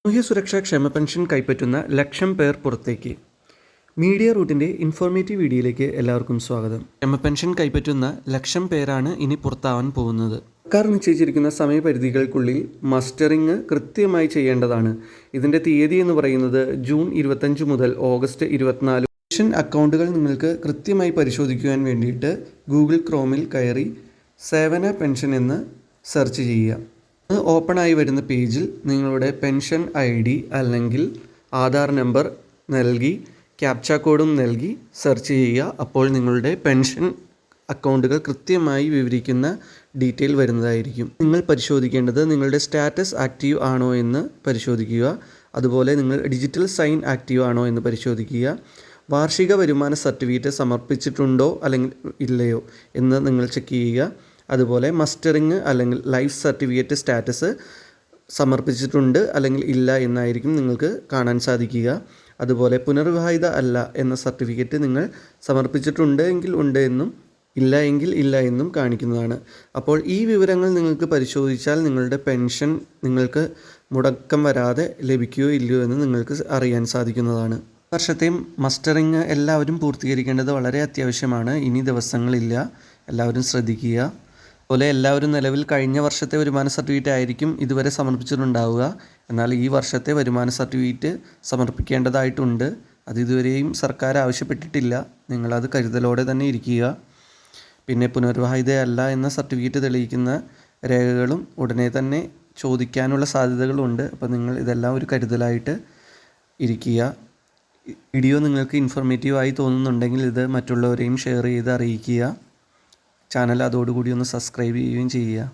സാമൂഹ്യ സുരക്ഷാ ക്ഷേമ പെൻഷൻ കൈപ്പറ്റുന്ന ലക്ഷം പേർ പുറത്തേക്ക്. മീഡിയ റൂട്ടിൻ്റെ ഇൻഫോർമേറ്റീവ് വീഡിയോയിലേക്ക് എല്ലാവർക്കും സ്വാഗതം. ക്ഷേമ പെൻഷൻ കൈപ്പറ്റുന്ന ലക്ഷം പേരാണ് ഇനി പുറത്താവാൻ പോകുന്നത്. സർക്കാർ നിശ്ചയിച്ചിരിക്കുന്ന സമയപരിധികൾക്കുള്ളിൽ മസ്റ്ററിംഗ് കൃത്യമായി ചെയ്യേണ്ടതാണ്. ഇതിൻ്റെ തീയതി എന്ന് പറയുന്നത് ജൂൺ 25 മുതൽ ഓഗസ്റ്റ് 24. പെൻഷൻ അക്കൗണ്ടുകൾ നിങ്ങൾക്ക് കൃത്യമായി പരിശോധിക്കുവാൻ വേണ്ടിയിട്ട് ഗൂഗിൾ ക്രോമിൽ കയറി സേവന പെൻഷൻ എന്ന് സെർച്ച് ചെയ്യുക. ഓപ്പണായി വരുന്ന പേജിൽ നിങ്ങളുടെ പെൻഷൻ ID അല്ലെങ്കിൽ ആധാർ നമ്പർ നൽകി ക്യാപ്ച കോഡും നൽകി സെർച്ച് ചെയ്യുക. അപ്പോൾ നിങ്ങളുടെ പെൻഷൻ അക്കൗണ്ടുകൾ കൃത്യമായി വിവരിക്കുന്ന ഡീറ്റെയിൽ വരുന്നതായിരിക്കും. നിങ്ങൾ പരിശോധിക്കേണ്ടത് നിങ്ങളുടെ സ്റ്റാറ്റസ് ആക്റ്റീവ് ആണോ എന്ന് പരിശോധിക്കുക. അതുപോലെ നിങ്ങൾ ഡിജിറ്റൽ സൈൻ ആക്റ്റീവ് ആണോ എന്ന് പരിശോധിക്കുക. വാർഷിക വരുമാന സർട്ടിഫിക്കറ്റ് സമർപ്പിച്ചിട്ടുണ്ടോ അല്ലെങ്കിൽ ഇല്ലയോ എന്ന് നിങ്ങൾ ചെക്ക് ചെയ്യുക. അതുപോലെ മസ്റ്ററിങ് അല്ലെങ്കിൽ ലൈഫ് സർട്ടിഫിക്കറ്റ് സ്റ്റാറ്റസ് സമർപ്പിച്ചിട്ടുണ്ട് അല്ലെങ്കിൽ ഇല്ല എന്നായിരിക്കും നിങ്ങൾക്ക് കാണാൻ സാധിക്കുക. അതുപോലെ പുനർവിവാഹിത അല്ല എന്ന സർട്ടിഫിക്കറ്റ് നിങ്ങൾ സമർപ്പിച്ചിട്ടുണ്ട് എങ്കിൽ ഉണ്ട് എന്നും ഇല്ല എങ്കിൽ ഇല്ല എന്നും കാണിക്കുന്നതാണ്. അപ്പോൾ ഈ വിവരങ്ങൾ നിങ്ങൾക്ക് പരിശോധിച്ചാൽ നിങ്ങളുടെ പെൻഷൻ നിങ്ങൾക്ക് മുടക്കം വരാതെ ലഭിക്കുകയോ ഇല്ലയോ എന്ന് നിങ്ങൾക്ക് അറിയാൻ സാധിക്കുന്നതാണ്. വർഷത്തെയും മസ്റ്ററിങ് എല്ലാവരും പൂർത്തീകരിക്കേണ്ടത് വളരെ അത്യാവശ്യമാണ്. ഇനി ദിവസങ്ങളില്ല, എല്ലാവരും ശ്രദ്ധിക്കുക. അതുപോലെ എല്ലാവരും നിലവിൽ കഴിഞ്ഞ വർഷത്തെ വരുമാന സർട്ടിഫിക്കറ്റ് ആയിരിക്കും ഇതുവരെ സമർപ്പിച്ചിട്ടുണ്ടാവുക. എന്നാൽ ഈ വർഷത്തെ വരുമാന സർട്ടിഫിക്കറ്റ് സമർപ്പിക്കേണ്ടതായിട്ടുണ്ട്. അത് ഇതുവരെയും സർക്കാർ ആവശ്യപ്പെട്ടിട്ടില്ല. നിങ്ങളത് കരുതലോടെ തന്നെ ഇരിക്കുക. പിന്നെ പുനർവിവാഹിതയല്ല എന്ന സർട്ടിഫിക്കറ്റ് തെളിയിക്കുന്ന രേഖകളും ഉടനെ തന്നെ ചോദിക്കാനുള്ള സാധ്യതകളുണ്ട്. അപ്പോൾ നിങ്ങൾ ഇതെല്ലാം ഒരു കരുതലായിട്ട് ഇരിക്കുക. വീഡിയോ നിങ്ങൾക്ക് ഇൻഫോർമേറ്റീവായി തോന്നുന്നുണ്ടെങ്കിൽ ഇത് മറ്റുള്ളവരെയും ഷെയർ ചെയ്ത് അറിയിക്കുക. ചാനൽ അതോടുകൂടി ഒന്ന് സബ്സ്ക്രൈബ് ചെയ്യുകയും ചെയ്യുക.